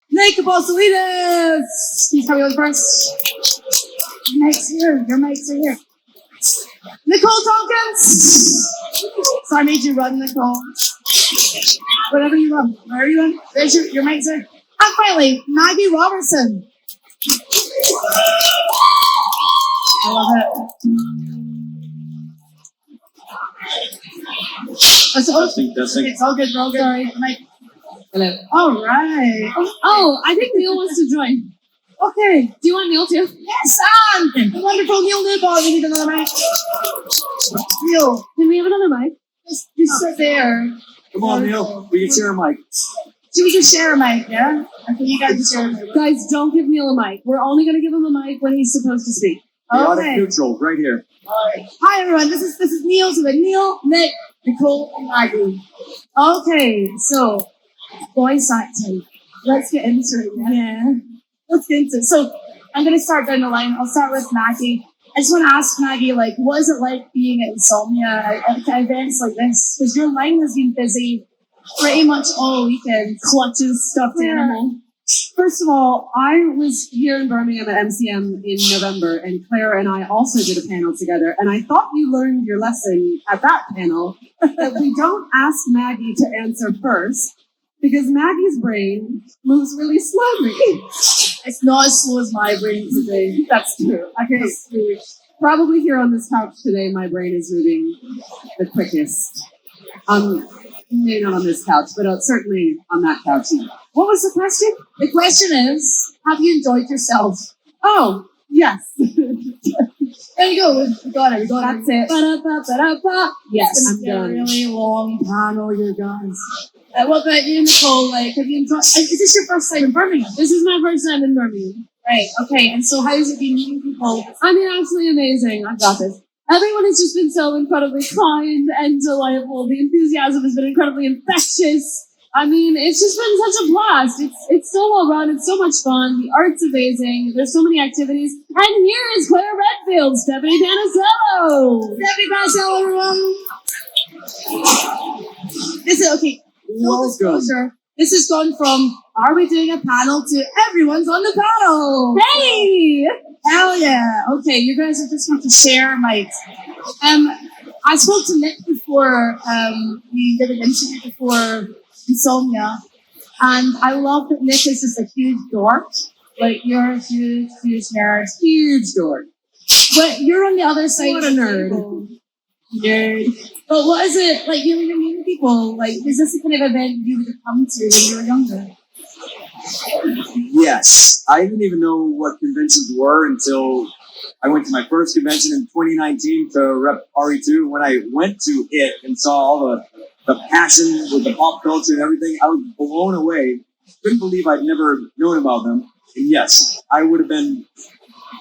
Nick Apostolides! Can you tell me what's first? Your mic's here. Your mics are here. Nicole Tompkins! So I made you run, Nicole. Whatever you run. Wherever you run. There's your mics are. And finally, Maggie Robertson. I love it. It's all good. We're all good. Sorry. Hello. All right. Oh, I think Neil wants to join. Okay. Do you want Neil too? Yes, and the wonderful Neil Newbon. We need another mic. Neil, Can we have another mic? just sit there. Come on, Neil. We can share a mic. Should we just share a mic, yeah? Okay, you guys just share a mic. Guys, don't give Neil a mic. We're only going to give him a mic when he's supposed to speak. Chaotic Okay. neutral, right here. Hi, everyone. This is Neil. So Neil, Nick, Nicole, and Maggie. Okay, so voice acting. Let's get into it. Yeah. Let's get into it. So I'm going to start down the line. I'll start with Maggie. I just want to ask Maggie, like, what is it like being at Insomnia at events like this? Because your line has been busy pretty much all weekend. Clutches stuffed animal. First of all, I was here in Birmingham at MCM in November, and Claire and I also did a panel together, and I thought you learned your lesson at that panel that we don't ask Maggie to answer first, because Maggie's brain moves really slowly. It's not as slow as my brain today. That's true. Okay, probably here on this couch today, my brain is moving the quickest. Maybe not on this couch, but certainly on that couch. What was the question? The question is, have you enjoyed yourself? Oh, yes. There you go. We got it. That's it. Ba-da-ba-ba-da-ba. Yes, It's I'm been a done. really long panel, you guys. What about you, Nicole? Like, have you enjoyed? Is this your first time in Birmingham? This is my first time in Birmingham. Right. Okay. And so, how has it been meeting people? I mean, absolutely amazing. I've got this. Everyone has just been so incredibly kind and delightful. The enthusiasm has been incredibly infectious. I mean, it's just been such a blast. It's so well run. It's so much fun. The art's amazing. There's so many activities. And here is Claire Redfield, Stephanie Panisello. Stephanie Panisello, everyone. This is okay. Full disclosure. This has gone from are we doing a panel to everyone's on the panel. Hey! Hell yeah. Okay, you guys are just going to share mics. I spoke to Nick before we did an interview before Insomnia, and I love that Nick is just a huge dork. Like, you're a huge, huge nerd. Huge dork. But you're on the other side What of a the nerd. table. Nerd. But what is it, like, you're meeting people? Like, is this the kind of event you would have come to when you were younger? Yes. I didn't even know what conventions were until I went to my first convention in 2019 to rep RE2. When I went to it and saw all the passion with the pop culture and everything, I was blown away. Couldn't believe I'd never known about them. And yes, I would have been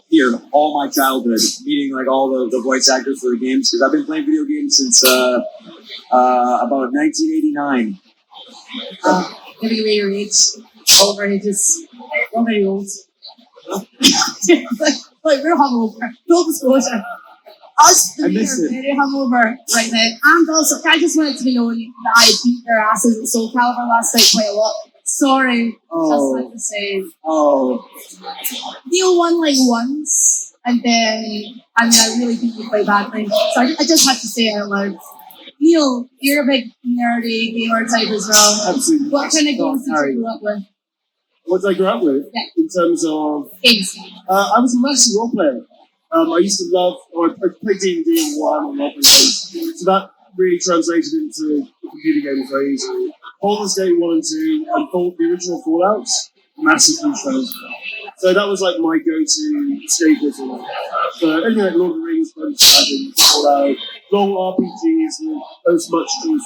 here all my childhood, meeting like all the voice actors for the games, because I've been playing video games since about 1989. Giving away your age. All our ages. All very old. like, we're hungover. Full disclosure. Us I three missed are it. very hungover right now. And also, I just wanted to be known that I beat their asses at Soul Calibur last night quite a lot. Sorry. Oh. Just like to say. Oh, Neil won like once, and then I really beat you quite badly. So I just had to say it out loud. Neil, you're a big nerdy gamer type as well. absolutely. What kind of games did Sorry. you grow up with? What did I grow up with? Yeah. In terms of, Games. I was a massive role player. I used to love, or I played D&D and Warhammer role playing games. So that really translated into computer games very easily. Baldur's Gate 1 and 2, and the original Fallouts, massive huge fans. So that was like my go-to escapism. So anything like Lord of the Rings, Dungeons and Dragons, Fallout, long RPGs, and those much truth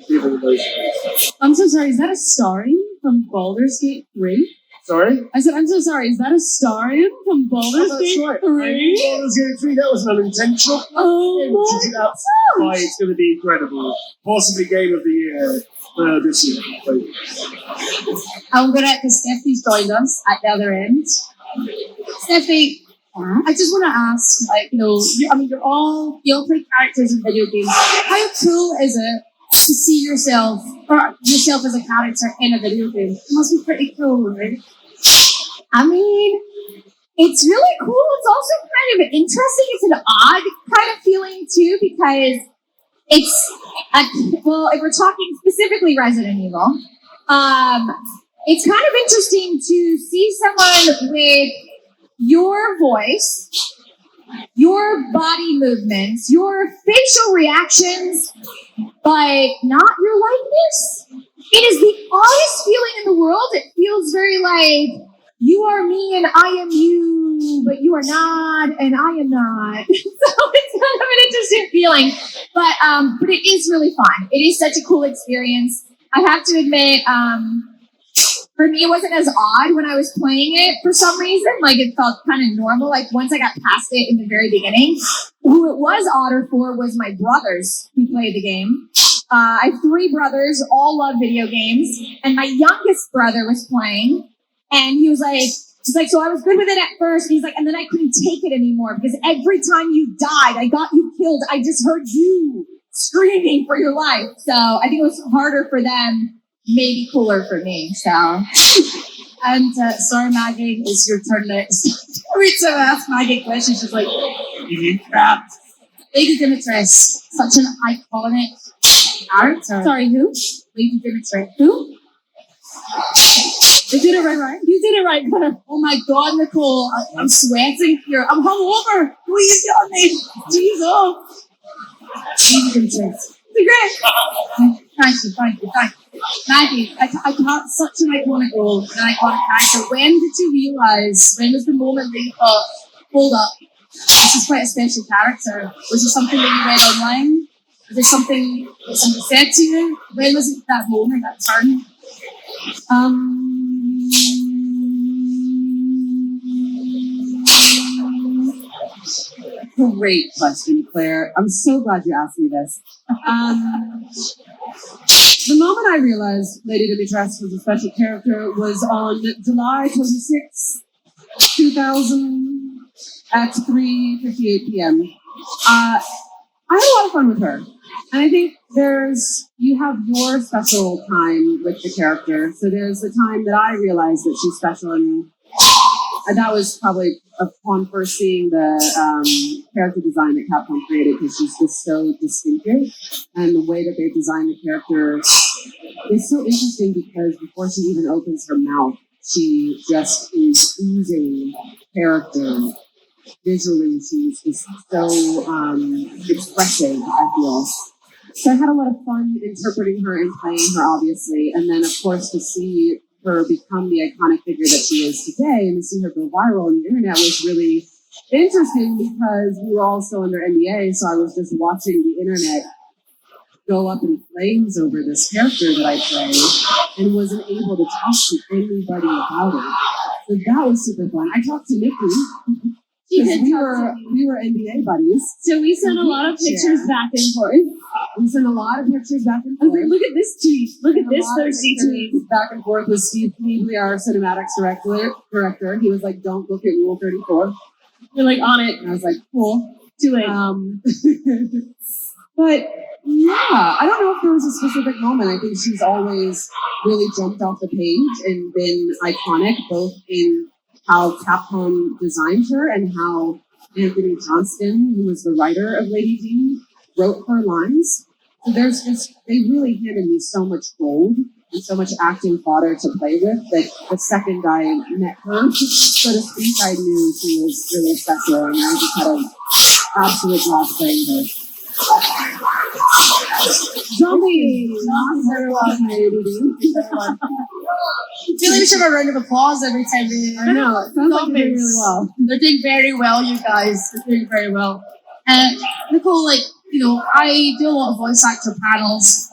giving of those things. I'm so sorry, is that a starring from Baldur's Gate 3? Sorry? I said, I'm so sorry, is that a starring from Baldur's Oh, Gate that's right. 3? Baldur's Gate 3, that was an unintentional. Oh Which is my absolutely why it's going to be incredible. Possibly game of the year this year. I'm gonna, because Stephanie's joined us at the other end. Stephanie, I just want to ask, like, you're all play characters in video games. How cool is it to see yourself as a character in a video game. It must be pretty cool, right? I mean, it's really cool. It's also kind of interesting. It's an odd kind of feeling too, because if we're talking specifically Resident Evil, it's kind of interesting to see someone with your voice, your body movements, your facial reactions, but not your likeness. It is the oddest feeling in the world. It feels very like you are me and I am you, but you are not and I am not. So it's kind of an interesting feeling, but it is really fun. It is such a cool experience. I have to admit, for me, it wasn't as odd when I was playing it for some reason. Like, it felt kind of normal. Like, once I got past it in the very beginning, who it was odder for was my brothers who played the game. I have 3 brothers, all love video games, and my youngest brother was playing, and he's like, so I was good with it at first, and he's like, and then I couldn't take it anymore, because every time you died, I got you killed, I just heard you screaming for your life. So I think it was harder for them, maybe cooler for me, so. And sorry, Maggie, it's your turn next. Every time I ask Maggie a question, she's like, you crap. Lady Dimitrescu, such an iconic character. Sorry, who? Lady Dimitrescu. Who? You did it right? You did it right, Claire. Oh my God, Nicole, I'm sweating here. I'm hungover. Please get me. Jesus. Lady Dimitrescu. Great. Thank you. Maggie, I can't, such an iconic role, an iconic character. When did you realise, when was the moment that you thought, hold up, this is quite a special character? Was it something that you read online? Was it something that somebody said to you? When was it that moment, that turn? Great question, Claire. I'm so glad you asked me this. The moment I realized Lady Dimitrescu was a special character was on July 26, 2000 at 3:58 p.m. I had a lot of fun with her. And I think you have your special time with the character. So there's the time that I realized that she's special, and that was probably upon first seeing the character design that Capcom created, because she's just so distinctive, and the way that they designed the character is so interesting, because before she even opens her mouth, she just is oozing character. Visually, she's just so expressive, I feel. So I had a lot of fun interpreting her and playing her, obviously, and then, of course, to see her become the iconic figure that she is today, and to see her go viral on the internet was really interesting, because we were all still under NDA, so I was just watching the internet go up in flames over this character that I play, and wasn't able to talk to anybody about it. So that was super fun. I talked to Nikki, because we were NDA buddies. So we sent a lot of pictures back and forth. We sent a lot of pictures back and I was forth. like, look at this tweet. Look at this thirsty tweet. Back and forth with Steve Kneebly, our cinematics director. He was like, don't look at Rule 34. You're like on it. And I was like, cool. Too late. But yeah, I don't know if there was a specific moment. I think she's always really jumped off the page and been iconic, both in how Capcom designed her and how Anthony Johnston, who was the writer of Lady D, wrote her lines. So they really handed me so much gold and so much acting fodder to play with that the second I met her, so to speak, I knew she was really special, and I just had an absolute blast playing her. Zombie! I feel like we should have a round of applause every time we... I know, it sounds like they're doing really well. They're doing very well, you guys. They're doing very well. Nicole, I do a lot of voice actor panels,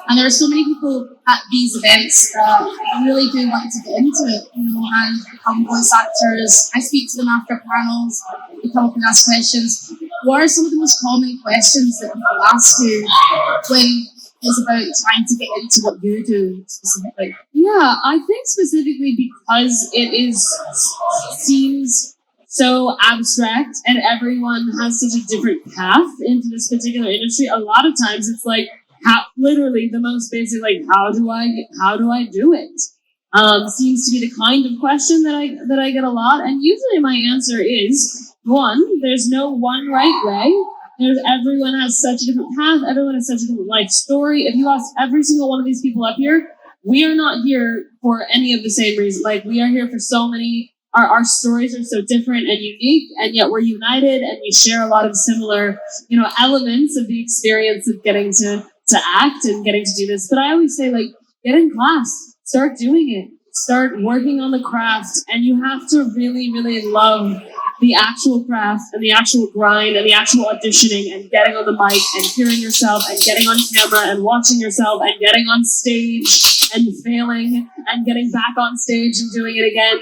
and there are so many people at these events that really do want to get into it, and become voice actors. I speak to them after panels, they come up and ask questions. What are some of the most common questions that people ask you when it's about trying to get into what you do specifically? Yeah, I think specifically because seems so abstract and everyone has such a different path into this particular industry. A lot of times it's like, literally the most basic, like, how do I do it? Seems to be the kind of question that I get a lot. And usually my answer is, one, there's no one right way. Everyone has such a different path. Everyone has such a different life story. If you ask every single one of these people up here, we are not here for any of the same reasons. Like, we are here for so many. Our stories are so different and unique, and yet we're united, and we share a lot of similar, elements of the experience of getting to act and getting to do this. But I always say, like, get in class, start doing it, start working on the craft, and you have to really, really love the actual craft and the actual grind and the actual auditioning and getting on the mic and hearing yourself and getting on camera and watching yourself and getting on stage and failing and getting back on stage and doing it again.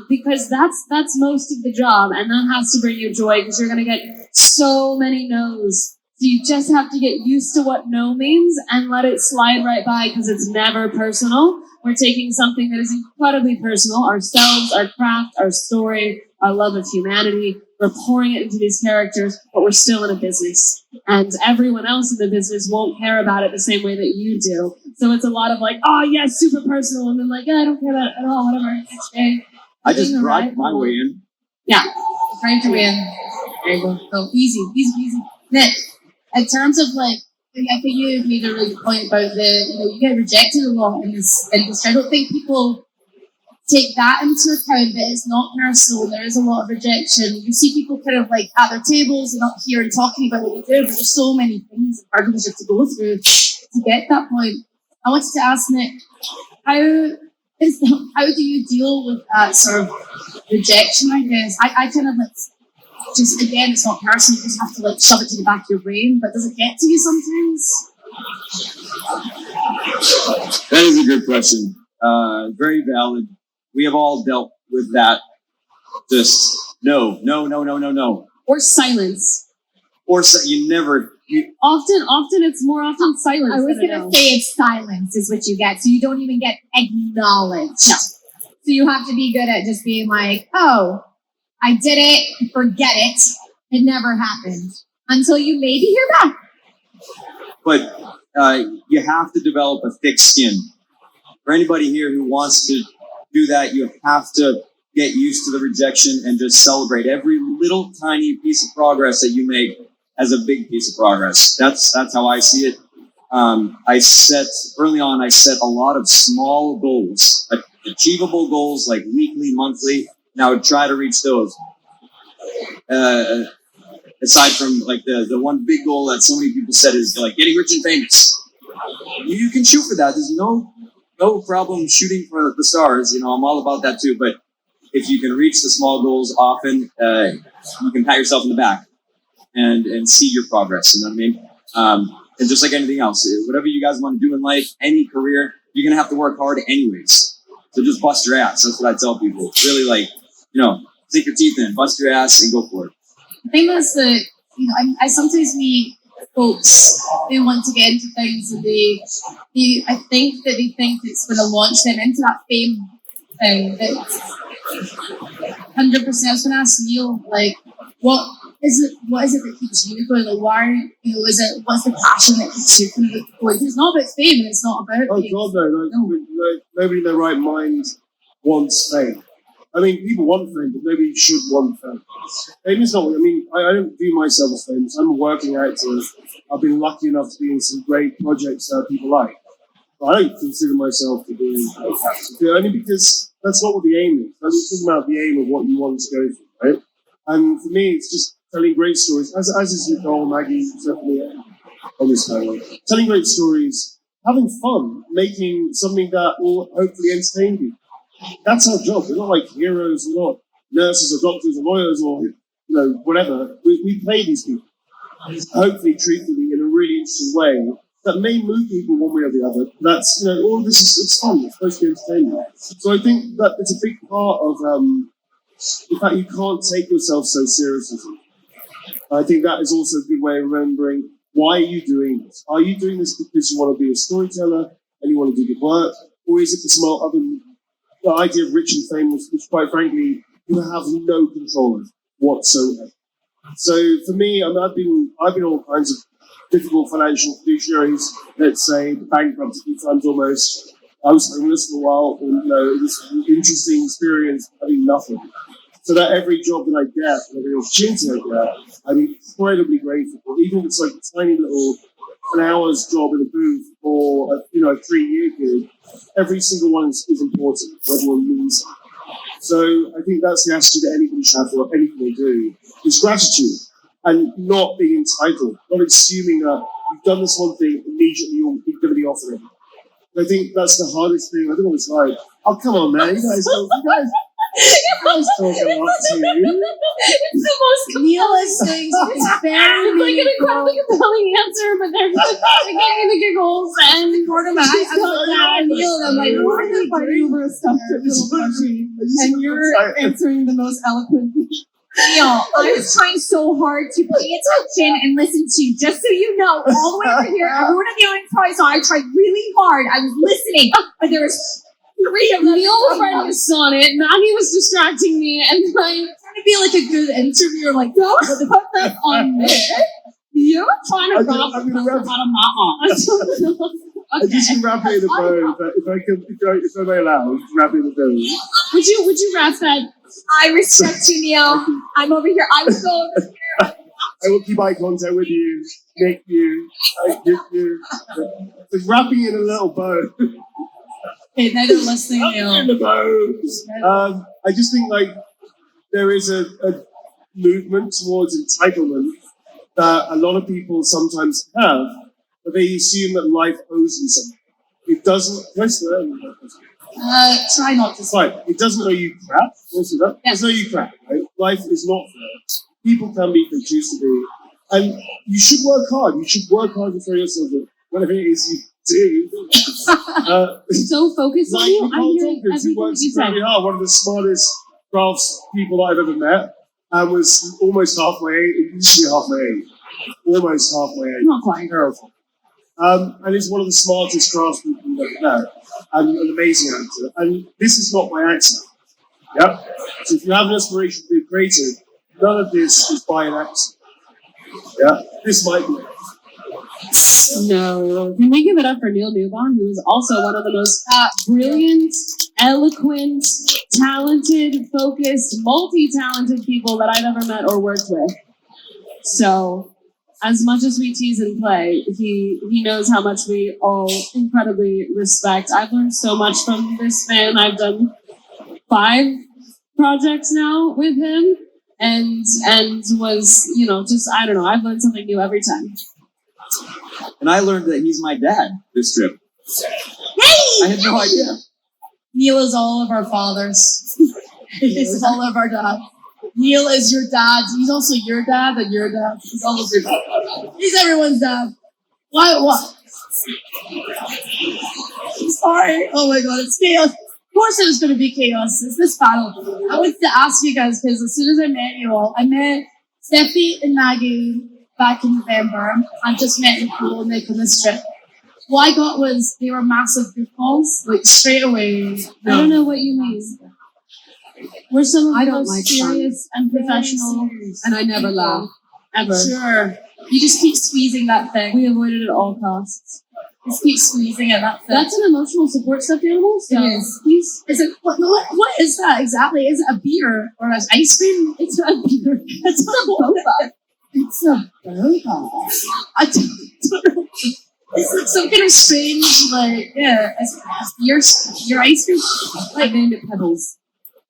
Because that's most of the job, and that has to bring you joy, because you're going to get so many no's. So you just have to get used to what no means and let it slide right by, because it's never personal. We're taking something that is incredibly personal, ourselves, our craft, our story, our love of humanity. We're pouring it into these characters, but we're still in a business. And everyone else in the business won't care about it the same way that you do. So it's a lot of like, oh, yeah, super personal. And then like, yeah, I don't care about it at all, whatever. Next day. I just brought my way in. Yeah. Trying to win. There you go. So easy. Nick, in terms of like, I think you made a really good point about you get rejected a lot in this industry. I don't think people take that into account, but it's not personal. There is a lot of rejection. You see people kind of like at their tables and up here and talking about what they do, but there's so many things and hurdles you have to go through to get that point. I wanted to ask Nick, how do you deal with that sort of rejection, I guess? I kind of like, just again, it's not personal, you just have to like shove it to the back of your brain, but does it get to you sometimes? That is a good question. Very valid. We have all dealt with that. Just no. Or silence. You never. Often it's more often silence. I was going to say it's silence is what you get. So you don't even get acknowledged. No. So you have to be good at just being like, oh, I did it, forget it. It never happened. Until you maybe hear back. But you have to develop a thick skin. For anybody here who wants to do that, you have to get used to the rejection and just celebrate every little tiny piece of progress that you make as a big piece of progress. That's how I see it. Early on, I set a lot of small goals, achievable goals like weekly, monthly, and I would try to reach those. Aside from like the one big goal that so many people said is like getting rich and famous. You can shoot for that. There's no problem shooting for the stars. I'm all about that too. But if you can reach the small goals often, you can pat yourself in the back and see your progress. You know what I mean? And just like anything else, whatever you guys want to do in life, any career, you're going to have to work hard anyways. So just bust your ass. That's what I tell people. Really sink your teeth in, bust your ass and go for it. I think that's I sometimes meet folks who want to get into things and I think it's going to launch them into that fame thing. 100%. I was going to ask Neil, like, what is it that keeps you going? Like, why, what's the passion that keeps you going? It's not about fame and it's not about God, no. Nobody in their right mind wants fame. I mean, people want fame, but nobody should want fame. Fame is not, I don't view myself as famous. I'm a working actor. I've been lucky enough to be in some great projects that people like. But I don't consider myself to be only because that's not what the aim is. I'm talking about the aim of what you want to go for, right? And for me, it's just telling great stories, as is Nicole, Maggie, certainly on this panel. Telling great stories, having fun, making something that will hopefully entertain you. That's our job. We're not like heroes, we're not nurses or doctors or lawyers or whatever. We play these people, hopefully truthfully in a really interesting way that may move people one way or the other. That's all of this it's fun. It's supposed to be entertainment. So I think that it's a big part of the fact you can't take yourself so seriously. I think that is also a good way of remembering, why are you doing this? Are you doing this because you want to be a storyteller and you want to do good work, or is it for some other? The idea of rich and famous, which quite frankly, you have no control of whatsoever. So for me, I've been all kinds of difficult financial fiduciaries, let's say the bankruptcy funds almost. I was homeless for a while, and it was an interesting experience having nothing. So that every job that I get, every opportunity I get, I'm incredibly grateful for. Even if it's like a tiny little an hour's job in a booth or a 3-year gig, every single one is important. Everyone means it. So I think that's the attitude that anybody should have for anything they do. Is gratitude and not being entitled, not assuming that you've done this one thing, immediately you're going to be offered it. I think that's the hardest thing. I don't know what it's like. Oh, come on, man. You guys talk a lot to you. It's the most Neil is saying something very It's like an incredibly compelling answer, but they're just giving me the giggles and I'm Neil, and I'm like, We're fighting over a stuffed little plushie, and you're answering the most eloquent. Neil, I was trying so hard to pay attention and listen to you. Just so you know, all the way over here, everyone in the audience probably saw I tried really hard. I was listening, but there was 3 of them. Neil was writing a sonnet, Maggie was distracting me, and like trying to be like a good interviewer, like, don't put that on there. you're trying to I'm rob gonna out of my ass. I just wrap it in a bow. If I may allow, wrap it in a bow. Would you wrap that? I respect you, Neil. I'm over here. I was going over here. I will keep eye contact with you, Nick you, you. Just wrapping it in a little bow. Okay, now they're listening, Neil. In the bow. I just think there is a movement towards entitlement that a lot of people sometimes have, but they assume that life owes them something. It doesn't. Try not to It's fine. It doesn't owe you crap. Also, that doesn't owe you crap. Right? Life is not fair. People can be who they choose to be, and you should work hard. You should work hard to throw yourself at whatever it is you do. So focused on Like you. I'm Nicole hearing Tompkins, who everything works you said. very hard, one of the smartest crafts people that I've ever met, and was almost half my age. It used to be half my age. Almost half my age. Not quite. Terrible. And he's one of the smartest craftspeople I've ever met, and an amazing actor. And this is not my accent. Yeah? So if you have an aspiration to be creative, none of this is by an accent. Yeah? This might be. No. Can we give it up for Neil Newbon, who is also one of the most brilliant, eloquent, talented, focused, multi-talented people that I've ever met or worked with. So, as much as we tease and play, he knows how much we all incredibly respect. I've learned so much from this man. I've done 5 projects now with him, and was, just, I don't know, I've learned something new every time. And I learned that he's my dad this trip. Hey! I had no idea. Neil is all of our fathers. He's all of our dads. Neil is your dad. He's also your dad and your dad. He's almost your dad. He's everyone's dad. What? Sorry. Oh my god, it's chaos. Of course it was going to be chaos. It's this battle. I wanted to ask you guys, because as soon as I met you all, I met Steffi and Maggie back in November. I just met Nicole and Nick on this trip. What I got was they were massive goofballs, like straight away. I don't know what you mean. We're some of the I don't most like serious and professional And I never laugh. ever. Sure. You just keep squeezing that thing. We avoid it at all costs. Just keep squeezing it, that thing. That's an emotional support stuffed animal. So It is. Please. Is it, what is that exactly? Is it a beer or an ice cream? It's a beer. It's a boba. It's a boba. I don't know. It's like some kind of strange, your ice cream. I named it Pebbles.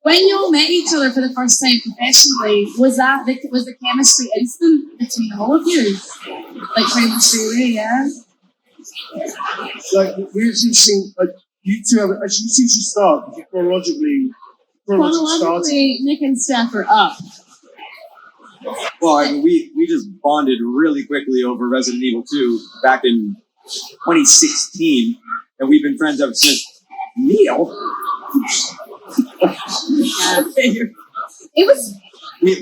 When you all met each other for the first time professionally, was the chemistry instant between all of you? Like pretty much straight away, yeah? Like, we're interesting, you two have, actually, you two should start, because chronologically started. Chronologically, Nick and Steph are up. Well, I mean, we just bonded really quickly over Resident Evil 2 back in 2016, and we've been friends ever since. Neil? It was.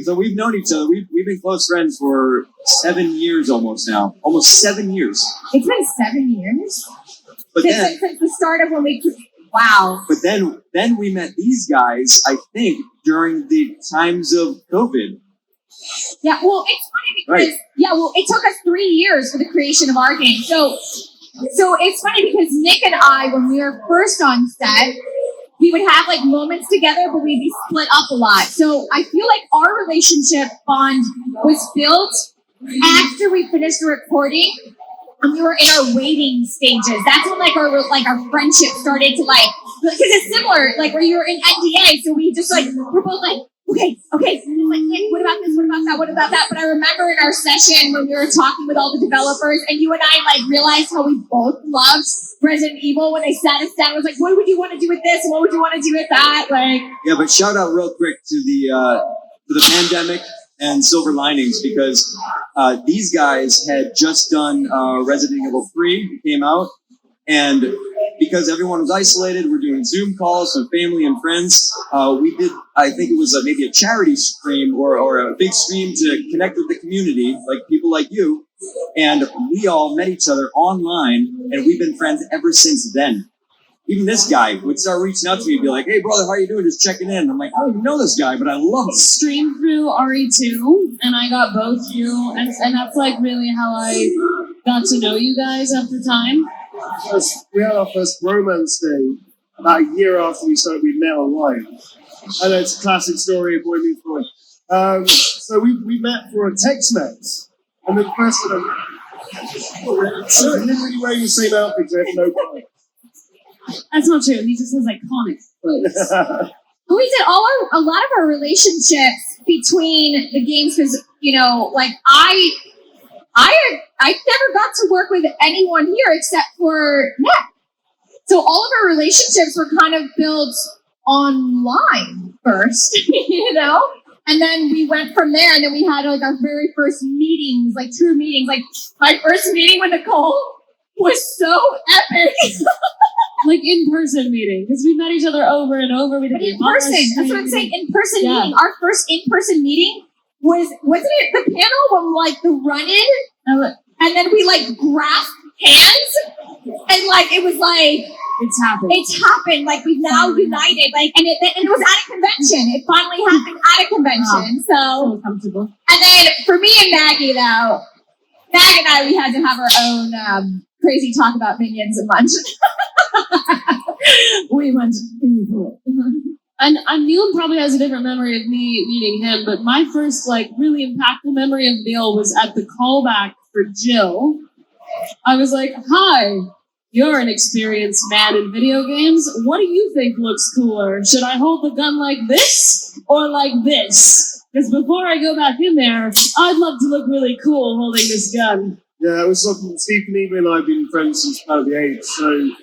So we've known each other. We've been close friends for 7 years almost now. Almost 7 years. It's been 7 years But then, since the start of when we. Wow. but then we met these guys, I think, during the times of COVID. Yeah, well, it's funny because it took us 3 years for the creation of our game. So it's funny because Nick and I, when we were first on set, we would have like moments together, but we'd be split up a lot. So I feel like our relationship bond was built after we finished the recording, and we were in our waiting stages. That's when like our friendship started to because it's similar, like where you were in NDA. So we just we're both like, okay. Like, what about this? What about that? What about that? But I remember in our session when we were talking with all the developers, and you and I realized how we both loved Resident Evil when they sat us down. It was like, what would you want to do with this? And what would you want to do with that? Yeah, but shout out real quick to the pandemic and Silver Linings, because these guys had just done Resident Evil 3, came out, and because everyone was isolated, we're doing Zoom calls with family and friends. We did, I think it was maybe a charity stream or a big stream to connect with the community, like people like you. And we all met each other online, and we've been friends ever since then. Even this guy would start reaching out to me and be like, hey, brother, how you doing? Just checking in. I'm like, I don't even know this guy, but I love him. Streamed through RE2, and I got both you, and that's like really how I got to know you guys after time. We had our first romance day about a year after we met online. And it's a classic story of boy meets boy. So we met for a text-mex. And the first one, literally wearing the same outfit, so I have no problem. That's not true. He just has iconic clothes. But we did a lot of our relationships between the games because, I never got to work with anyone here except for Nick. So all of our relationships were kind of built online first, And then we went from there, and then we had our very first meetings, true meetings. My first meeting with Nicole was so epic. In-person meeting, because we met each other over and over. We did in person. That's what I'm saying. In-person meeting. Our first in-person meeting wasn't it the panel when the run-in? And then we grasped hands, and it was it's happened. It's happened. We've now united. And it was at a convention. It finally happened at a convention. So comfortable. And then for me and Maggie, though, Maggie and I, we had to have our own crazy talk about minions and lunch. We went evil. And Neil probably has a different memory of me meeting him, but my first really impactful memory of Neil was at the callback for Jill. I was like, hi, you're an experienced man in video games. What do you think looks cooler? Should I hold the gun like this or like this? Because before I go back in there, I'd love to look really cool holding this gun. Yeah, it was something Steve Knievel and I have been friends since about the age. So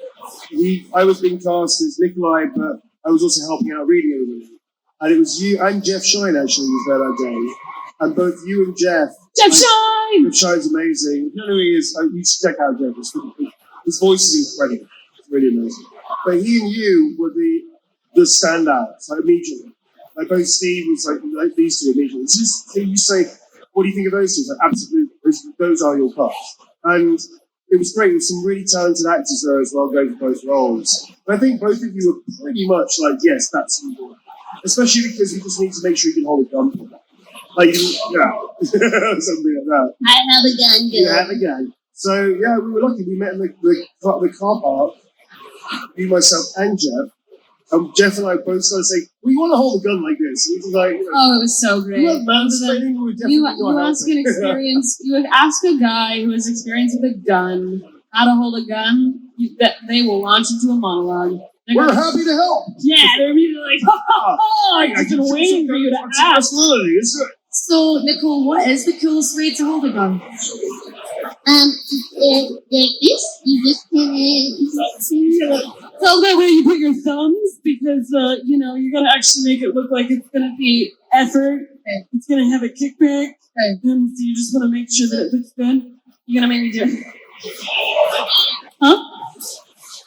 I was being cast as Nikolai, but I was also helping out reading everybody. And it was you and Jeff Shine actually was there that day. And both you and Jeff. Jeff Shine! Jeff Shine's amazing. You know who he is? You should check out Jeff. His voice is incredible. It's really amazing. But he and you were the standouts, immediately. Both Steve was these two immediately. It's just, you say, what do you think of those two? Absolutely. Those are your casts. And it was great. With some really talented actors there as well, going for both roles. But I think both of you were pretty much yes, that's who you are. Especially because you just need to make sure you can hold a gun for that. Something like that. I have a gun, You have a gun. So, yeah, we were lucky. We met in the car park, me, myself, and Jeff. Jeff and I both started saying, we want to hold a gun like this. It was oh, it was so great. You weren't mansplaining, we were definitely you ask an experience, you would ask a guy who has experience with a gun how to hold a gun, that they will launch into a monologue. We're happy to help. Yeah, they're immediately I've just been waiting for you to ask. Absolutely, it's good. So, Nicole, what is the coolest way to hold a gun? Like this, you just So that way you put your thumbs, because, you gotta actually make it look like it's gonna be effort. Okay. It's gonna have a kickback. Okay. And so you just wanna make sure that it looks good. You're gonna make me do it. Huh?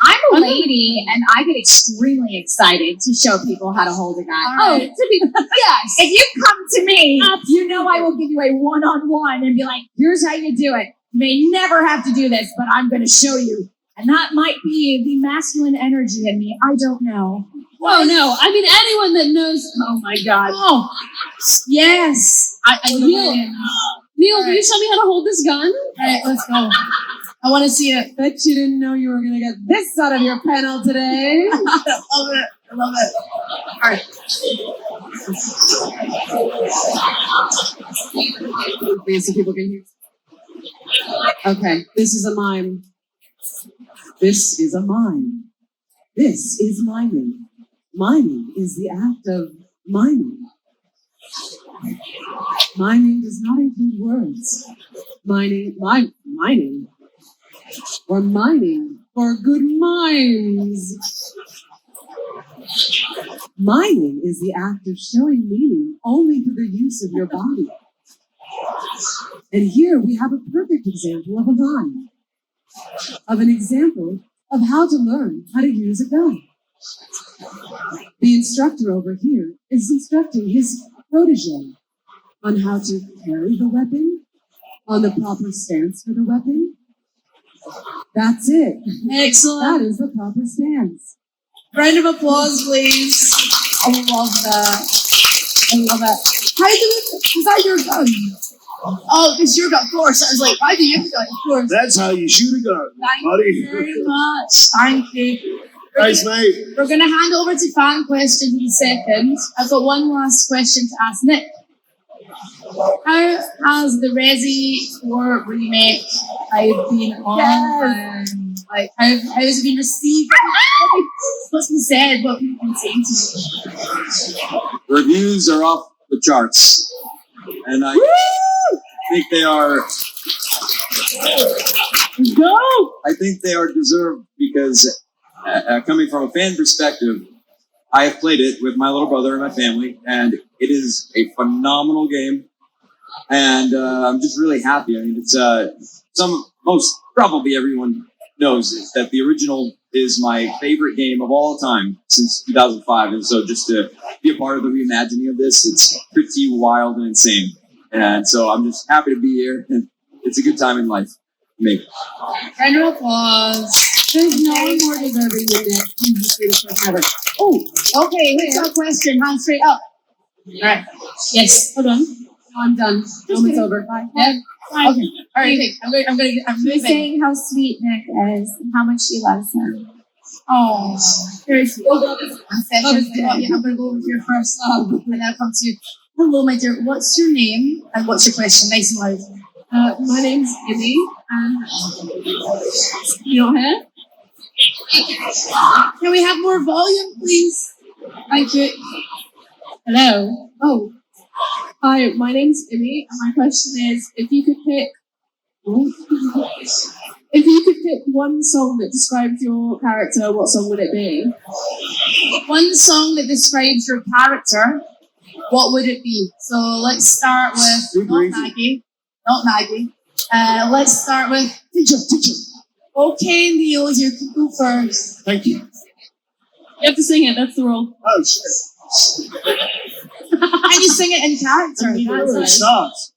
I'm a lady, and I get extremely excited to show people how to hold a gun. All right. Yes. If you come to me, you know I will give you a one-on-one and be like, here's how you do it. You may never have to do this, but I'm going to show you. And that might be the masculine energy in me. I don't know. Oh, no. I mean, anyone that knows... Oh, my God. Oh, Yes. I Neil, will you show me how to hold this gun? Alright, let's go. I want to see it. Bet you didn't know you were going to get this out of your panel today. I love it. I love it. Alright. Please, so people can hear. Okay, this is a mime. This is a mime. This is miming. Miming is the act of miming. Miming does not include words. Mining or mining for good mimes. Mining is the act of showing meaning only through the use of your body. And here we have a perfect example of a mime, of an example of how to learn how to use a gun. The instructor over here is instructing his protege on how to carry the weapon, on the proper stance for the weapon. That's it. Excellent. That is the proper stance. Round of applause, please. I love that. I love it. How do you, is that your gun? Oh, it's your gun, of course. I was like, why do you have a gun? Of course. That's how you shoot a gun, buddy. Thank you very much. Thank you. Nice, mate. We're going to hand over to fan questions in a second. I've got one last question to ask Nick. How has the Resi 4 remake been on? Like, how has it been received? What's been said? What people been saying to you? Reviews are off the charts, and I think they are. Go! I think they are deserved because, coming from a fan perspective, I have played it with my little brother and my family, and it is a phenomenal game. And I'm just really happy. I mean, it's probably everyone knows is that the original is my favorite game of all time since 2005. And so just to be a part of the reimagining of this, it's pretty wild and insane. And so I'm just happy to be here. And it's a good time in life for me. Round of applause. There's no one more deserving than Nick. He's just the first ever. Oh, okay. Who's got a question? Hand straight up. All right. Yes. Hold on. I'm done. Moment's over. Bye. Yeah. Okay. All right. Okay. I'm She's moving. saying how sweet Nick is and how much she loves him. Oh, very sweet. I'm going to go over here first. And then I'll come to you. Hello, my dear. What's your name and what's your question? Nice and loud. My name's Emmy, and you don't have? Can we have more volume, please? Thank you. Hello. Oh, Hi, my name's Emmy, and my question is, if you could pick one song that describes your character, what song would it be? one song that describes your character. What would it be? So let's start with Super easy. Not Maggie. Let's start with teacher. Okay, Neil, you can go first. Thank you. You have to sing it, that's the rule. Oh, shit. And you sing it in character. Where it starts.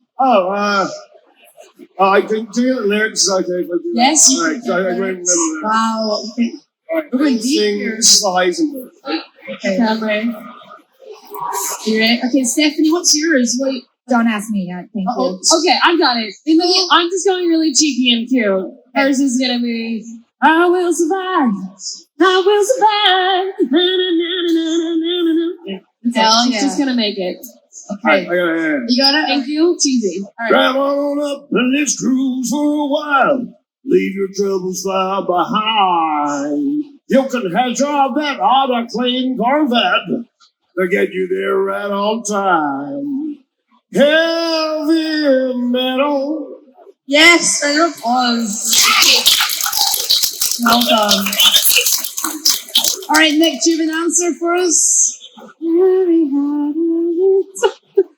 I can do the lyrics. Is okay if I do that? Yes, you All can right, do so I the won't lyrics. remember that. Wow. Okay. All right, We're going deep sing here. This is the Heisenberg. Right? Okay. Camera. You ready? Okay, Stephanie, what's yours? Wait. Don't ask me yet. Thank you. Okay, I've got it. I'm just going really cheeky and cute. Hers is gonna be, I will survive. I will survive. Na, na, na, na, na, na, na, na. Hell She's yeah. just gonna make it. Okay. I got it. You got it? Thank you. Cheesy. All right. Drive on up and let's cruise for a while. Leave your troubles far behind. You can have that auto clean Corvette to get you there right on time. Heavy metal. Yes, round of applause. Well done. All right, Nick, do you have an answer for us?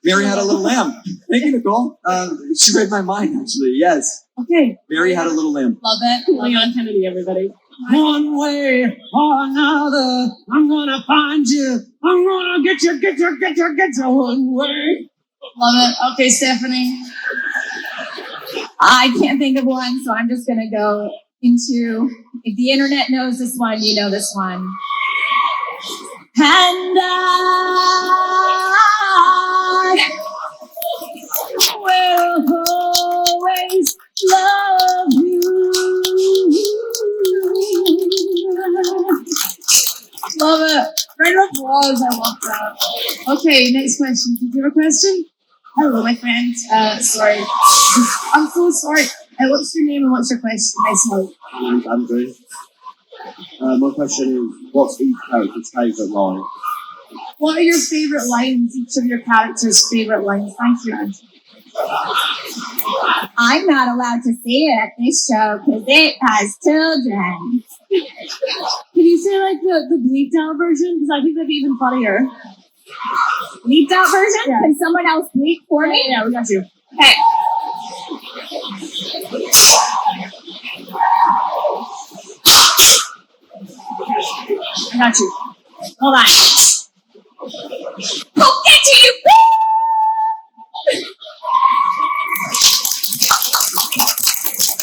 Mary had a little lamb. Thank you, Nicole. She read my mind, actually. Yes. Okay. Mary had a little lamb. Love it. Love Leon it. Kennedy, everybody. One way or another, I'm gonna find you. I'm gonna get you one way. Love it. Okay, Stephanie. I can't think of one, so I'm just going to go into, if the internet knows this one, you know this one. And I Love it. Round of applause. I love that. Okay, next question. Did you have a question? Hello, my friend. Sorry. I'm so sorry. What's your name and what's your question? Nice one. I'm Andrew. My question is, what's each character's favourite line? What are your favourite lines? Each of your characters' favourite lines. Thank you, Andrew. I'm not allowed to see it at this show because it has children. Can you say like the bleeped out version? Because I think that'd be even funnier. Bleeped out version? Yeah. Can someone else bleep for me? Yeah, we got you. Okay. I got you. Hold on. I'll get to you,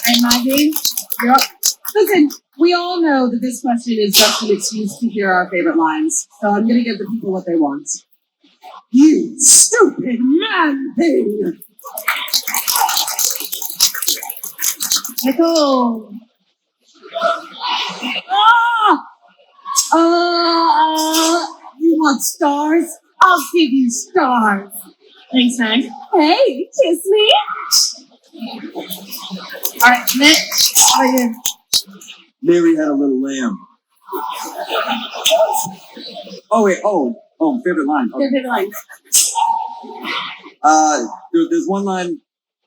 And Maggie, you're up. Listen, we all know that this question is just an excuse to hear our favorite lines, so I'm going to give the people what they want. You stupid man thing! Nicole. You want stars? I'll give you stars. Thanks, Meg. Hey, kiss me. All right, Nick. How are you? Mary had a little lamb. Oh wait, favorite line. Your Okay. favorite line. There's one line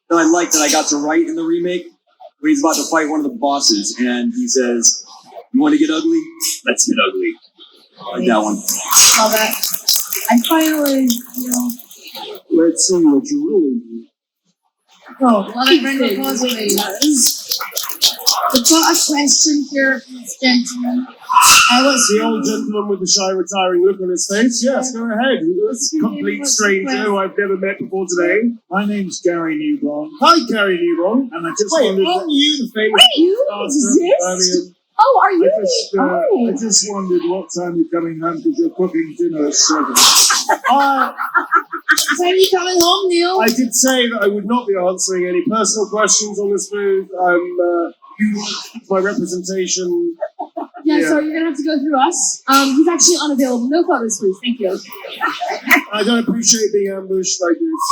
that I like that I got to write in the remake when he's about to fight one of the bosses, and he says, "You want to get ugly? Let's get ugly." I like that one. Love it. And finally, Let's see what you really do. love it, round of applause, please. We've got a question here from this gentleman. What's The old gentleman with the shy, retiring look on his face. Yes, go ahead. This complete stranger who I've never met before today. My name's Gary Newbon, Hi, Gary Newbon. and I just Wait, wondered. aren't you the famous Wait, you pastor of exist? Birmingham? Oh, are you? I just wondered what time you're coming home because you're cooking dinner at 7. I When are you coming home, Neil? did say that I would not be answering any personal questions on this booth. My representation. Yeah, Yeah. so you're gonna have to go through us. He's actually unavailable. No photos, please. Thank you. I don't appreciate being ambushed like this.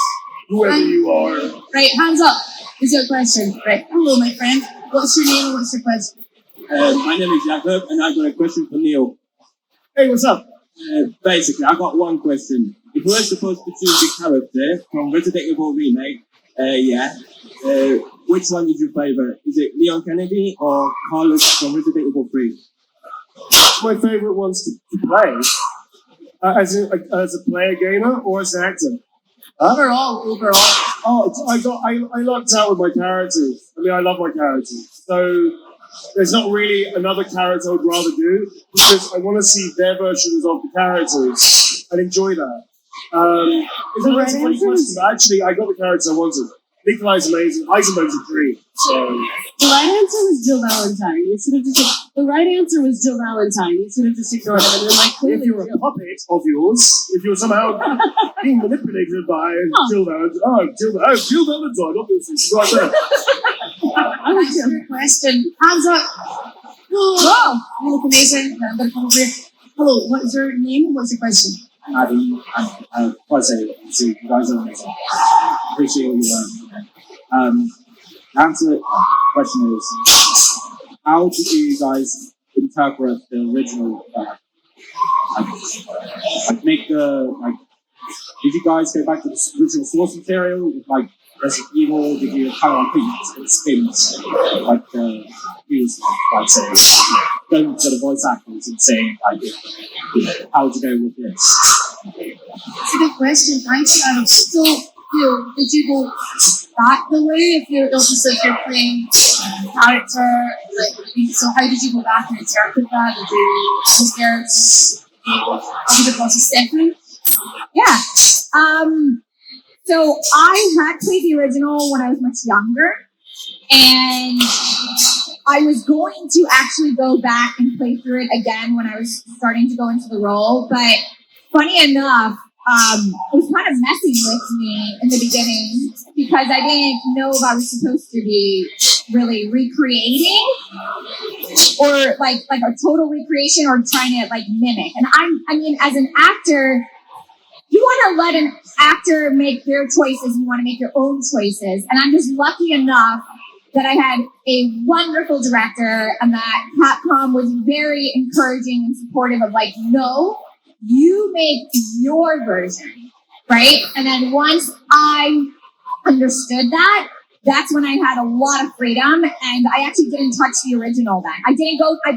Whoever you are. Right, hands up. Is your question? Right. Hello, my friend. What's your name and what's your question? My name is Jacob, and I've got a question for Neil. Hey, what's up? Basically, I've got one question. If we're supposed to choose a character from Resident Evil Remake, which one is your favorite? Is it Leon Kennedy or Carlos from Resident Evil 3? My favorite ones to play. As a player gamer or as an actor? Overall. Oh, I lucked out with my characters. I mean, I love my characters. So there's not really another character I would rather do because I want to see their versions of the characters and enjoy that. It's a right funny answer question, but actually, I got the characters I wanted. Nikolai's amazing. Heisenberg's a dream. So The right answer was Jill Valentine. You should have just. The right answer was Jill Valentine. You should have just ignored him and been like, if clearly. you're a Jill. puppet of yours, if you're somehow being manipulated by Jill Valentine, Jill Valentine, obviously, she's right there. Thanks for your question. Hands up. Whoa, you look amazing. I'm going to come over here. Hello, what's your name and what's your question? Adam, I say, you guys are amazing. Appreciate all your work. The answer to the question is, how did you guys interpret the original? Did you guys go back to the original source material with like Resident Evil? Did you kind of think spins like he was like saying, going to the voice actors and saying like, how would you go with this? It's a good question. Thanks, Adam. So, did you go back the way if you're playing character? So how did you go back and interpret that? Was the process different? Yeah. So I had played the original when I was much younger, and I was going to actually go back and play through it again when I was starting to go into the role, but funny enough, it was kind of messing with me in the beginning because I didn't know if I was supposed to be really recreating or like a total recreation or trying to like mimic. And I mean, as an actor, you want to let an actor make their choices. You want to make your own choices. And I'm just lucky enough that I had a wonderful director and that Capcom was very encouraging and supportive of like, no, you make your version, right? And then once I understood that, that's when I had a lot of freedom, and I actually didn't touch the original then. I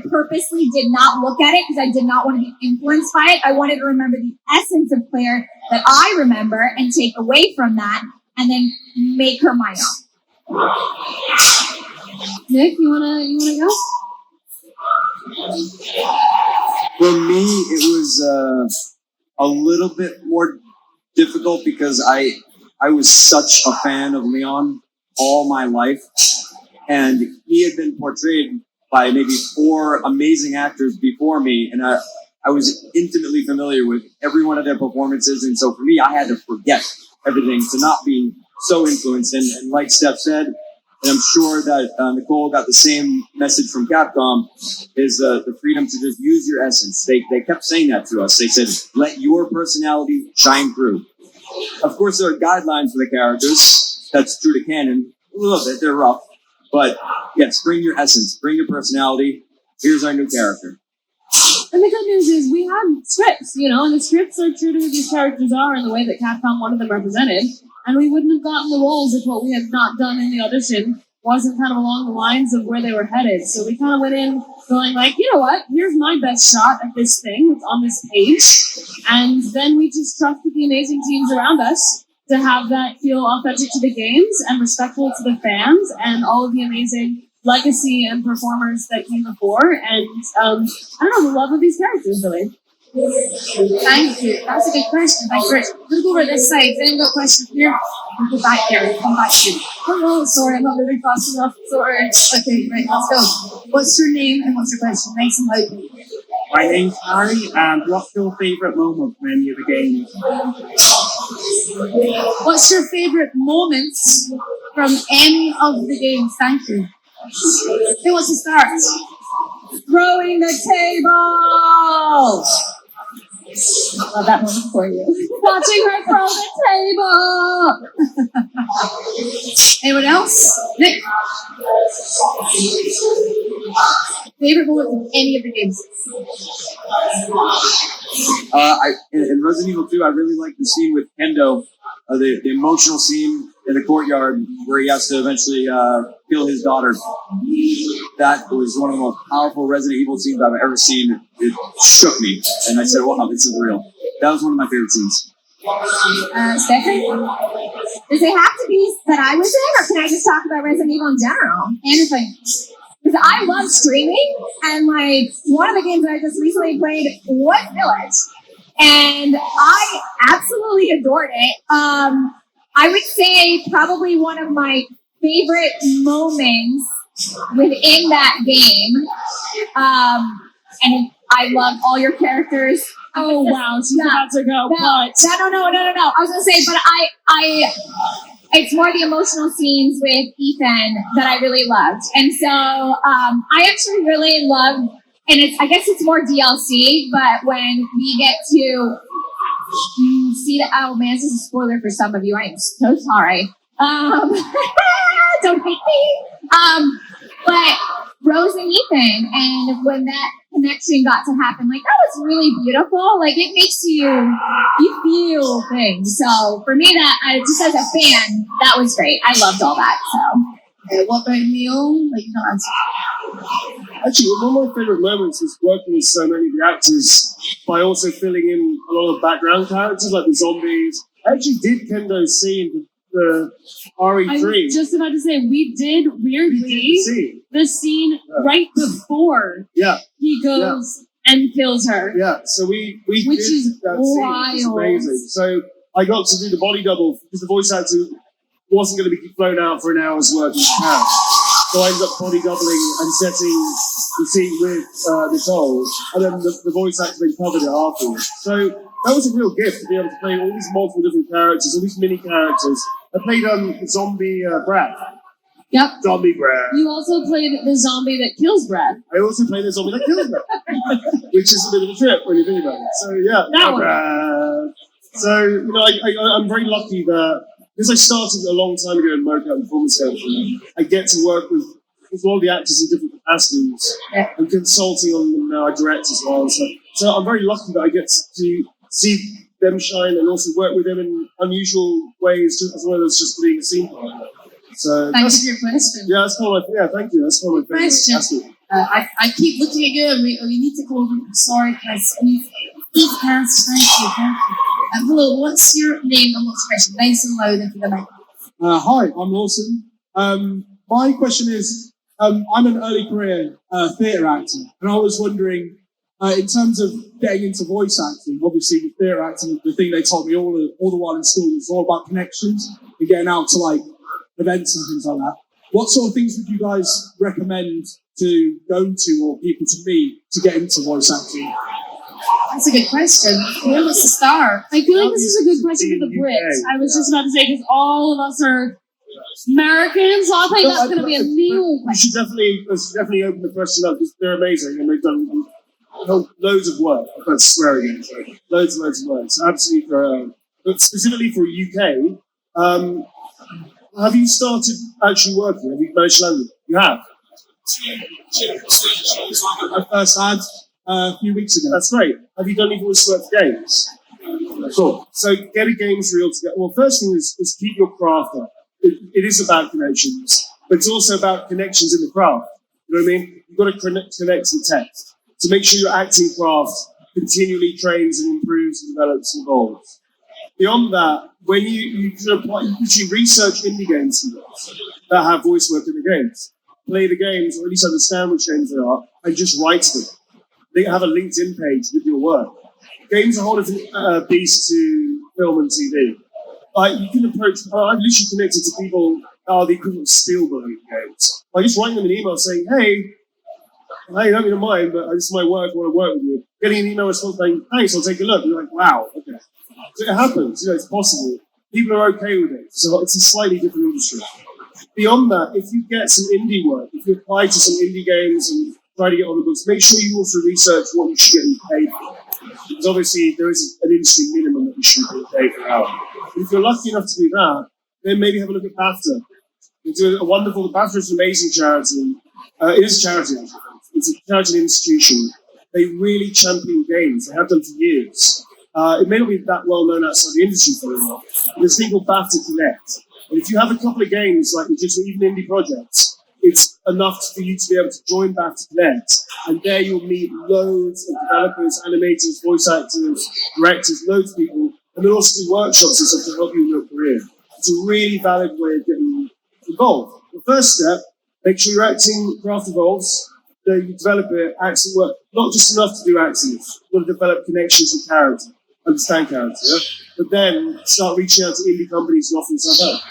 purposely did not look at it because I did not want to be influenced by it. I wanted to remember the essence of Claire that I remember and take away from that and then make her my own. Nick, you wanna go? For me, it was a little bit more difficult because I was such a fan of Leon all my life, and he had been portrayed by maybe 4 amazing actors before me, and I was intimately familiar with every one of their performances, and so for me, I had to forget everything to not be so influenced. And like Steph said, and I'm sure that Nicole got the same message from Capcom, is the freedom to just use your essence. They kept saying that to us. They said, let your personality shine through. Of course, there are guidelines for the characters. That's true to canon. A little bit, they're rough. But yes, bring your essence, bring your personality. Here's our new character. And the good news is we have scripts, and the scripts are true to who these characters are in the way that Capcom wanted them represented. And we wouldn't have gotten the roles if what we had not done in the audition wasn't kind of along the lines of where they were headed. So we kind of went in going like, you know what, here's my best shot at this thing that's on this page. And then we just trusted the amazing teams around us to have that feel authentic to the games and respectful to the fans and all of the amazing legacy and performers that came before. And I don't know, the love of these characters, really. Thank you. That's a good question. Thanks, Rich. We'll go over this side. Then we've got a question here. We'll go back there. We'll come back to you. Oh, sorry, I'm not moving fast enough. Sorry. Okay, right, let's go. What's your name and what's your question? Nice and loud. My name's Harry, and what's your favourite moment from any of the games? What's your favourite moments from any of the games? Thank you. Who wants to start? Throwing the table! Love that one for you. Watching her throw the table! Anyone else? Nick? Favorite moment from any of the games? In Resident Evil 2, I really like the scene with Kendo, the emotional scene in the courtyard where he has to eventually kill his daughter. That was one of the most powerful Resident Evil scenes I've ever seen. It shook me, and I said, wow, this is real. That was one of my favorite scenes. Stephanie? Does it have to be that I was in, or can I just talk about Resident Evil in general? Anything. Because I love streaming, and like one of the games that I just recently played was Village, and I absolutely adored it. I would say probably one of my favorite moments within that game, and I love all your characters. Oh wow, she's about to go. No. I was gonna say, but it's more the emotional scenes with Ethan that I really loved, and so I actually really loved, and I guess it's more DLC, but when we get to see the, oh man, this is a spoiler for some of you. I am so sorry. Don't hate me. But Rose and Ethan, and when that connection got to happen, like that was really beautiful. Like it makes you feel things. So for me, just as a fan, that was great. I loved all that. So What about Neil? Like, you don't answer. Actually, one of my favourite moments was working with so many of the actors by also filling in a lot of background characters like the zombies. I actually did Kendo's scene for RE3. I was just about to say, we did weirdly the scene right before he goes and kills her. Yeah, so we which did is that wild. scene, which is amazing. So I got to do the body double because the voice actor wasn't going to be flown out for an hour's work in Japan. So I ended up body doubling and setting the scene with Nicole, and then the voice actor then covered it afterwards. So that was a real gift to be able to play all these multiple different characters, all these mini characters. I played zombie Brad, Yep. Zombie Brad. You also played the zombie that kills Brad. I also play the zombie that kills Brad, which is a bit of a trip when you think about it. So yeah, That one. Brad. So I'm very lucky that because I started a long time ago in mocap performance coaching, I get to work with all the actors in different capacities and consulting on them now. I direct as well. So I'm very lucky that I get to see them shine and also work with them in unusual ways, as well as just being a scene partner. So Thank you for your question. yeah, that's kind of thank you. That's kind of my favorite Question. aspect. I keep looking at you, and we need to go over. Sorry, can I squeeze past? Thank you. Hello, what's your name and what's your question? Nice and loud into the mic. Hi, I'm Lawson. My question is, I'm an early career theatre actor, and I was wondering, in terms of getting into voice acting, obviously with theatre acting, the thing they told me all the while in school was all about connections and getting out to like events and things like that. What sort of things would you guys recommend to go to or people to meet to get into voice acting? That's a good question. Where was the start? I feel like this is a good question for the Brits. I was just about to say, because all of us are Americans, so I think that's going to be a new question. We should definitely open the question up because they're amazing and they've done loads of work. I can't swear again. Sorry. Loads of work. So absolutely but specifically for UK, have you started actually working? Have you managed to land it? You have? I first had a few weeks ago. That's great. Have you done any voice work for games? Cool. So get a games reel together. Well, first thing is keep your craft up. It is about connections, but it's also about connections in the craft. You know what I mean? You've got to connect to the text. So make sure your acting craft continually trains and improves and develops and evolves. Beyond that, when you can apply, you should research indie games that have voice work in the games. Play the games, or at least understand which games they are, and just write them. They have a LinkedIn page with your work. Games are a whole different beast to film and TV. You can approach. I've literally connected to people that are the equivalent of Spielberg games. I just write them an email saying, "Hey, I don't mind, but this is my work. I want to work with you." Getting an email response saying, "Thanks, I'll take a look." And you're like, "Wow, okay." So it happens. It's possible. People are okay with it. So it's a slightly different industry. Beyond that, if you get some indie work, if you apply to some indie games and try to get on the books, make sure you also research what you should get paid for. Because obviously there is an industry minimum that you should get paid per hour. But if you're lucky enough to do that, then maybe have a look at BAFTA. It's BAFTA is an amazing charity. It is a charity, actually. It's a charity institution. They really champion games. They have done for years. It may not be that well known outside the industry for enough. There's a thing called BAFTA Connect. And if you have a couple of games, like just even indie projects, it's enough for you to be able to join BAFTA Connect. And there you'll meet loads of developers, animators, voice actors, directors, loads of people. And they'll also do workshops and stuff to help you in your career. It's a really valid way of getting involved. The first step, make sure your acting craft evolves. That you develop it, accent work. Not just enough to do accents. You've got to develop connections with character. Understand character, yeah? But then start reaching out to indie companies and offering stuff out.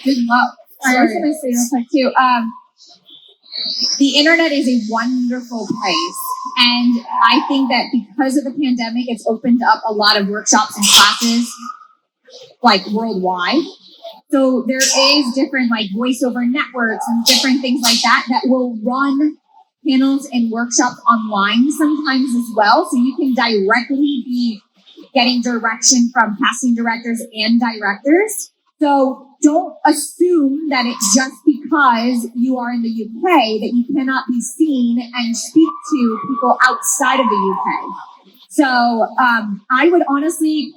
Good luck. I was going to say real quick too. The internet is a wonderful place, and I think that because of the pandemic, it's opened up a lot of workshops and classes, like worldwide. So there is different like voiceover networks and different things like that that will run panels and workshops online sometimes as well. So you can directly be getting direction from casting directors and directors. So don't assume that it's just because you are in the UK that you cannot be seen and speak to people outside of the UK. So I would honestly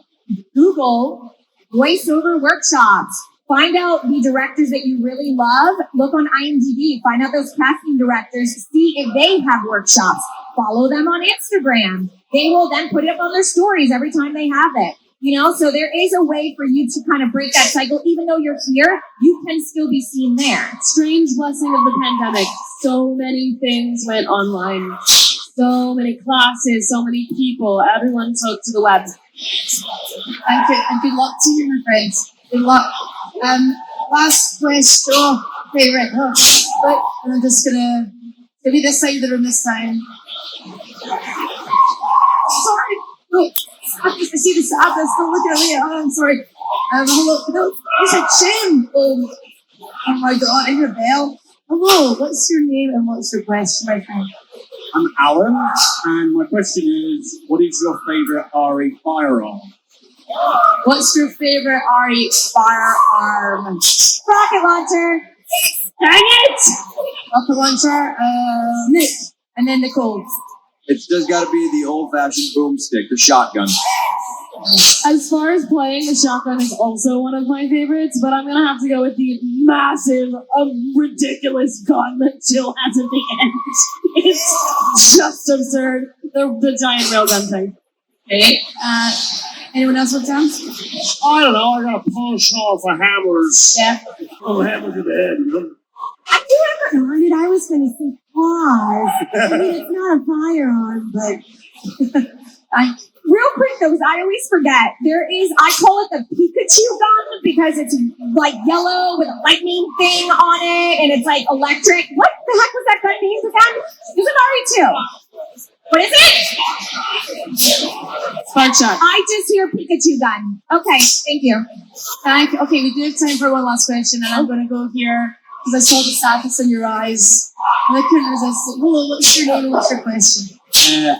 Google voiceover workshops. Find out the directors that you really love. Look on IMDb. Find out those casting directors. See if they have workshops. Follow them on Instagram. They will then put it up on their stories every time they have it. You know, so there is a way for you to kind of break that cycle. Even though you're here, you can still be seen there. Strange blessing of the pandemic. So many things went online. So many classes, so many people. Everyone took to the web. Thank you, and good luck to you, my friends. Good luck. Last question. Oh, favorite. Oh, but I'm just gonna be this side of the room this time. Sorry. Oh, I see the sadness. Don't look at me. Oh, I'm sorry. Hello. No, you said Shem. Oh my god, and your bell. Hello, what's your name and what's your question, my friend? I'm Alan, and my question is, what is your favourite RE firearm? What's your favorite RE firearm? Rocket launcher. Dang it! Rocket launcher, Nick, and then Nicole. It's just got to be the old-fashioned boomstick, the shotgun. As far as playing, the shotgun is also one of my favorites, but I'm gonna have to go with the massive, ridiculous gun that Jill has at the end. It's just absurd. The giant railgun thing. Okay. Anyone else with sounds? I don't know. I got to polish off a hammers. Yeah. Oh, hammer to the head. You know? I knew I heard it. I was going to say pause. I mean, it's not a firearm, but real quick though, because I always forget. I call it the Pikachu gun because it's like yellow with a lightning thing on it, and it's like electric. What the heck was that gun named again? It was an RE2. What is it? Spark shot. I just hear Pikachu gun. Okay, thank you. Okay, we do have time for one last question, and I'm going to go here because I saw the sadness in your eyes. And I couldn't resist it. Hello, what's your name and what's your question?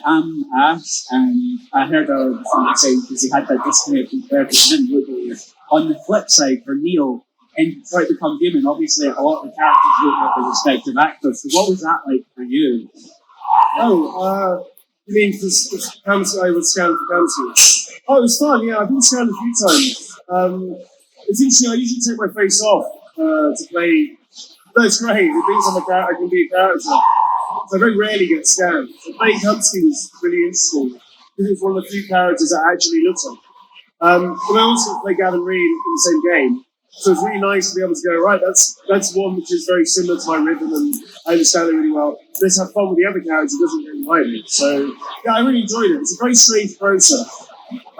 I'm Ash, and I heard our son say because he had that disconnect from therapy and didn't look earlier. On the flip side, for Neil, and trying to become human, obviously a lot of the characters look like the respective actors. So what was that like for you? Oh, you mean I was scanned for cancer? Oh, it was fun, yeah. I've been scanned a few times. It's interesting, I usually take my face off to play. That's great. It means I can be a character. So I very rarely get scanned. So playing Kamsky was really interesting because it's one of the few characters that actually looks like. But I also play Gavin Reed in the same game. So it's really nice to be able to go, right, that's one which is very similar to my rhythm and I understand it really well. Let's have fun with the other character who doesn't really like it. So, yeah, I really enjoyed it. It's a very strange process.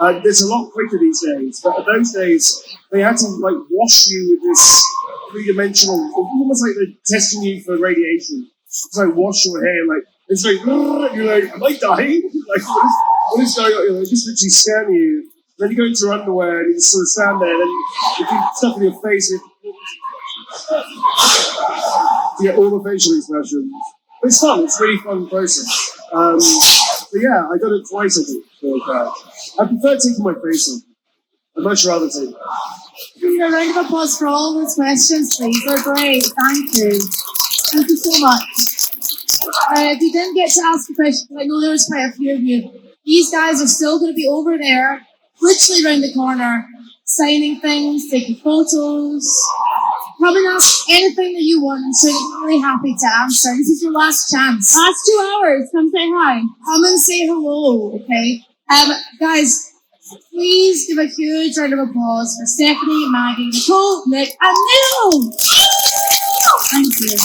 It's a lot quicker these days, but in those days, they had to, like, wash you with this three-dimensional, almost like they're testing you for radiation. It's like, wash your hair, like, it's like, you're like, am I dying? Like, what is going on? You're like, just literally scan you. Then you go into your underwear and you just sort of stand there, and then you keep stuff in your face. You get all the facial expressions. But it's fun. It's a really fun process. But yeah, I done it twice, I think. I prefer taking my face off. I'd much rather take it. Give a round of applause for all those questions, please. They're great. Thank you. Thank you so much. If you didn't get to ask a question, I know there was quite a few of you. These guys are still going to be over there, literally around the corner, signing things, taking photos. Come and ask anything that you want. I'm sure they're really happy to answer. This is your last chance. Last 2 hours. Come say hi. Come and say hello, okay? Guys, please give a huge round of applause for Stephanie, Maggie, Nicole, Nick, and Neil! Thank you.